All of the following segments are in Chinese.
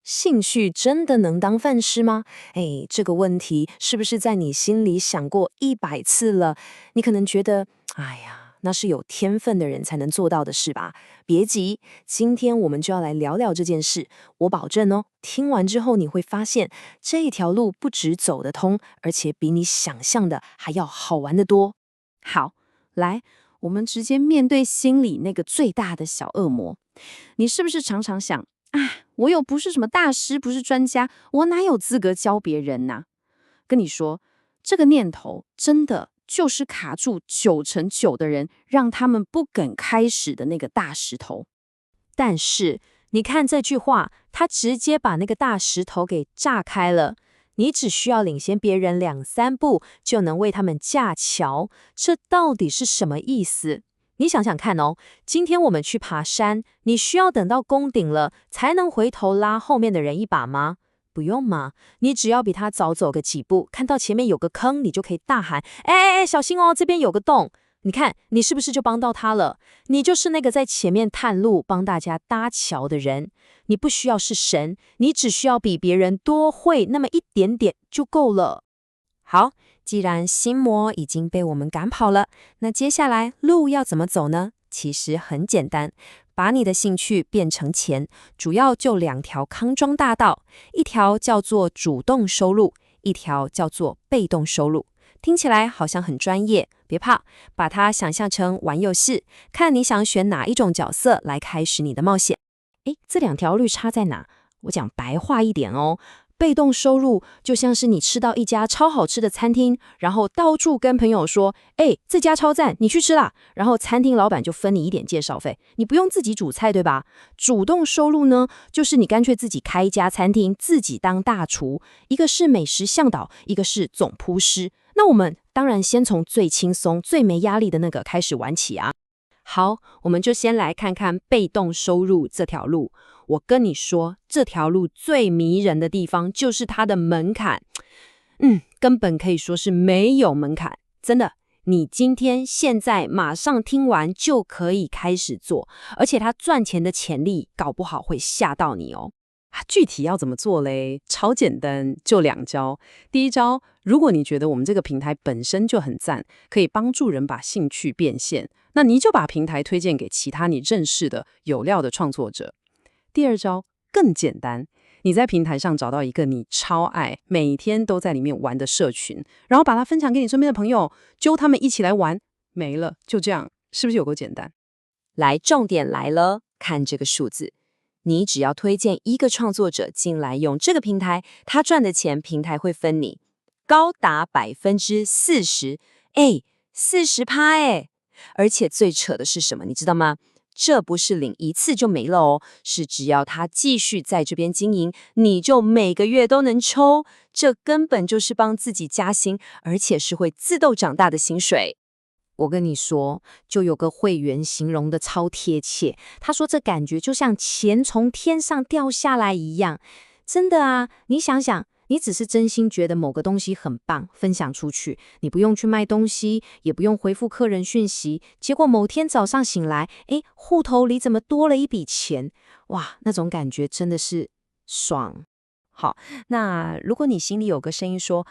兴趣真的能当饭吃吗？这个问题是不是在你心里想过100次了？你可能觉得，哎呀，那是有天分的人才能做到的事吧？别急，今天我们就要来聊聊这件事。我保证哦，听完之后你会发现，这条路不只走得通，而且比你想象的还要好玩得多。好，来，我们直接面对心里那个最大的小恶魔。你是不是常常想，哎，我又不是什么大师，不是专家，我哪有资格教别人呢？跟你说，这个念头真的就是卡住9成9的人，让他们不肯开始的那个大石头。但是你看这句话，他直接把那个大石头给炸开了。你只需要领先别人2、3步，就能为他们架桥。这到底是什么意思？你想想看哦，今天我们去爬山，你需要等到攻顶了才能回头拉后面的人一把吗？不用嘛，你只要比他早走个几步，看到前面有个坑，你就可以大喊：哎，小心哦，这边有个洞。你看，你是不是就帮到他了？你就是那个在前面探路、帮大家搭桥的人。你不需要是神，你只需要比别人多会那么一点点就够了。好，既然心魔已经被我们赶跑了，那接下来路要怎么走呢？其实很简单，把你的兴趣变成钱，主要就2条康庄大道，一条叫做主动收入，一条叫做被动收入。听起来好像很专业，别怕，把它想象成玩游戏，看你想选哪一种角色来开始你的冒险。这2条路差在哪？我讲白话一点哦。被动收入就像是你吃到一家超好吃的餐厅，然后到处跟朋友说，这家超赞，你去吃啦。然后餐厅老板就分你一点介绍费，你不用自己煮菜，对吧？主动收入呢，就是你干脆自己开一家餐厅，自己当大厨，一个是美食向导，一个是总铺师。那我们当然先从最轻松、最没压力的那个开始玩起啊。好，我们就先来看看被动收入这条路。我跟你说，这条路最迷人的地方就是它的门槛。根本可以说是没有门槛，真的。你今天现在马上听完就可以开始做，而且它赚钱的潜力搞不好会吓到你哦。具体要怎么做嘞？超简单，就2招。第一招，如果你觉得我们这个平台本身就很赞，可以帮助人把兴趣变现，那你就把平台推荐给其他你认识的有料的创作者。第二招更简单，你在平台上找到一个你超爱，每天都在里面玩的社群，然后把它分享给你身边的朋友，揪他们一起来玩，没了，就这样，是不是有够简单？来，重点来了，看这个数字。你只要推荐1个创作者进来用这个平台，他赚的钱平台会分你，高达40%，40%，而且最扯的是什么，你知道吗？这不是领1次就没了哦，是只要他继续在这边经营，你就每个月都能抽，这根本就是帮自己加薪，而且是会自动长大的薪水。我跟你说，就有个会员形容的超贴切，他说这感觉就像钱从天上掉下来一样。真的啊，你想想，你只是真心觉得某个东西很棒，分享出去，你不用去卖东西，也不用回复客人讯息，结果某天早上醒来，户头里怎么多了一笔钱？哇，那种感觉真的是爽。好，那如果你心里有个声音说，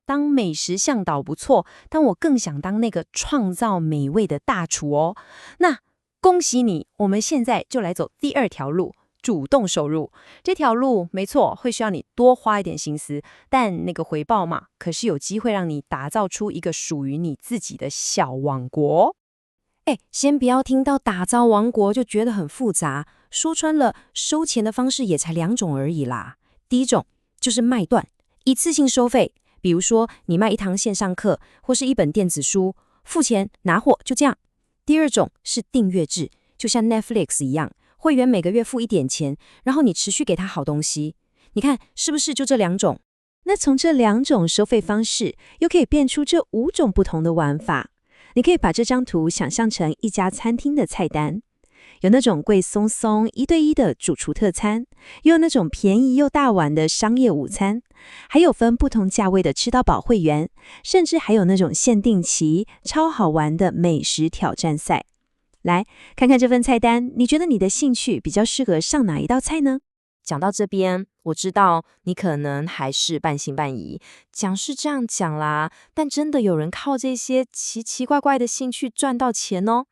当美食向导不错，但我更想当那个创造美味的大厨哦。那恭喜你，我们现在就来走第2条路，主动收入。这条路没错，会需要你多花一点心思，但那个回报嘛，可是有机会让你打造出一个属于你自己的小王国。先不要听到打造王国就觉得很复杂，说穿了，收钱的方式也才2种而已啦。第一种就是卖断，一次性收费，比如说你卖1堂线上课或是1本电子书，付钱拿货就这样。第二种是订阅制，就像 Netflix 一样，会员每个月付一点钱，然后你持续给他好东西。你看是不是就这2种？那从这2种收费方式，又可以变出这5种不同的玩法。你可以把这张图想象成一家餐厅的菜单，有那种贵松松1对1的主厨特餐，也有那种便宜又大碗的商业午餐，还有分不同价位的吃到饱会员，甚至还有那种限定期超好玩的美食挑战赛。来看看这份菜单，你觉得你的兴趣比较适合上哪一道菜呢？讲到这边，我知道你可能还是半信半疑，讲是这样讲啦，但真的有人靠这些奇奇怪怪的兴趣赚到钱哦。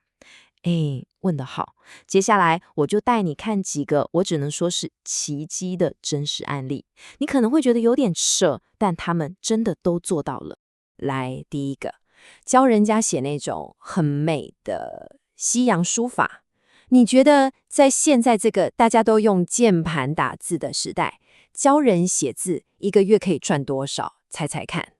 问得好，接下来我就带你看几个我只能说是奇迹的真实案例。你可能会觉得有点扯，但他们真的都做到了。来，第一个，教人家写那种很美的西洋书法。你觉得在现在这个大家都用键盘打字的时代，教人写字一个月可以赚多少？猜猜看。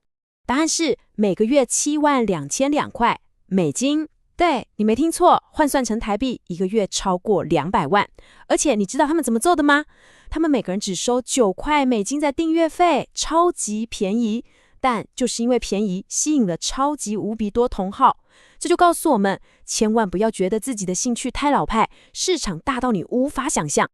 答案是每个月7.2千2块美金。对，你没听错，换算成台币，一个月超过200万。而且你知道他们怎么做的吗？他们每个人只收9块美金在订阅费，超级便宜。但就是因为便宜，吸引了超级无比多同好。这就告诉我们，千万不要觉得自己的兴趣太老派，市场大到你无法想象。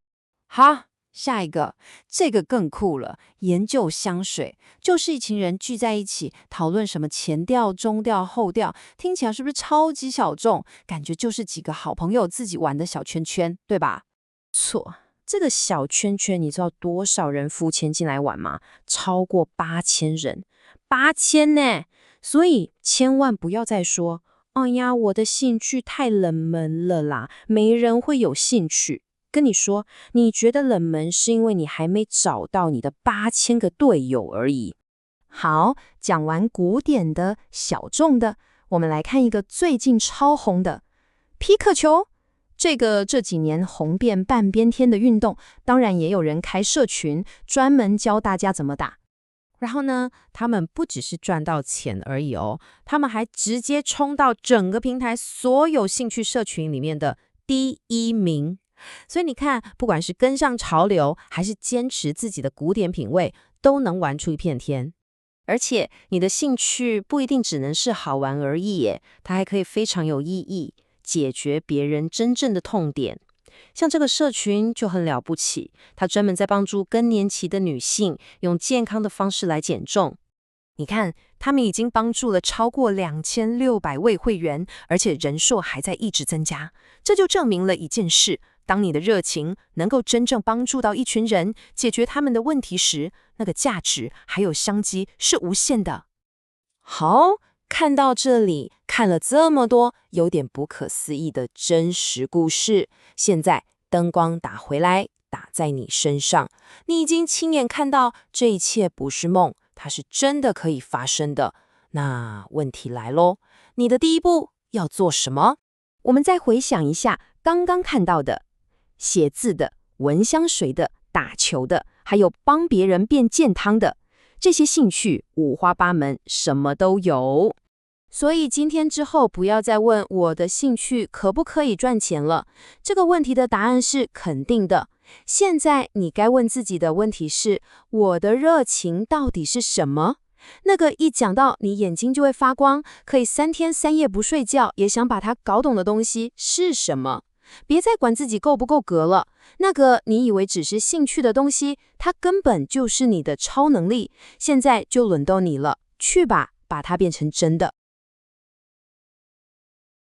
好，下一个，这个更酷了，研究香水，就是一群人聚在一起讨论什么前调、中调、后调，听起来是不是超级小众？感觉就是几个好朋友自己玩的小圈圈，对吧？错，这个小圈圈你知道多少人付钱进来玩吗？超过8000人，8000呢！所以千万不要再说，哎呀，我的兴趣太冷门了啦，没人会有兴趣。跟你说，你觉得冷门是因为你还没找到你的8000个队友而已。好，讲完古典的、小众的，我们来看一个最近超红的皮克球。这几年红遍半边天的运动，当然也有人开社群，专门教大家怎么打。然后呢，他们不只是赚到钱而已哦，他们还直接冲到整个平台所有兴趣社群里面的第1名。所以你看，不管是跟上潮流，还是坚持自己的古典品味，都能玩出一片天。而且你的兴趣不一定只能是好玩而已耶，它还可以非常有意义，解决别人真正的痛点。像这个社群就很了不起，它专门在帮助更年期的女性用健康的方式来减重。你看，他们已经帮助了超过2600位会员，而且人数还在一直增加。这就证明了一件事，当你的热情能够真正帮助到一群人，解决他们的问题时，那个价值还有商机是无限的。好，看到这里，看了这么多有点不可思议的真实故事，现在灯光打回来，打在你身上，你已经亲眼看到这一切不是梦，它是真的可以发生的。那问题来咯，你的第一步要做什么？我们再回想一下刚刚看到的，写字的、闻香水的、打球的，还有帮别人变健康的，这些兴趣五花八门，什么都有。所以今天之后不要再问我的兴趣可不可以赚钱了，这个问题的答案是肯定的。现在你该问自己的问题是，我的热情到底是什么？那个一讲到你眼睛就会发光，可以3天3夜不睡觉也想把它搞懂的东西是什么？别再管自己够不够格了，那个你以为只是兴趣的东西，它根本就是你的超能力。现在就轮到你了，去吧，把它变成真的。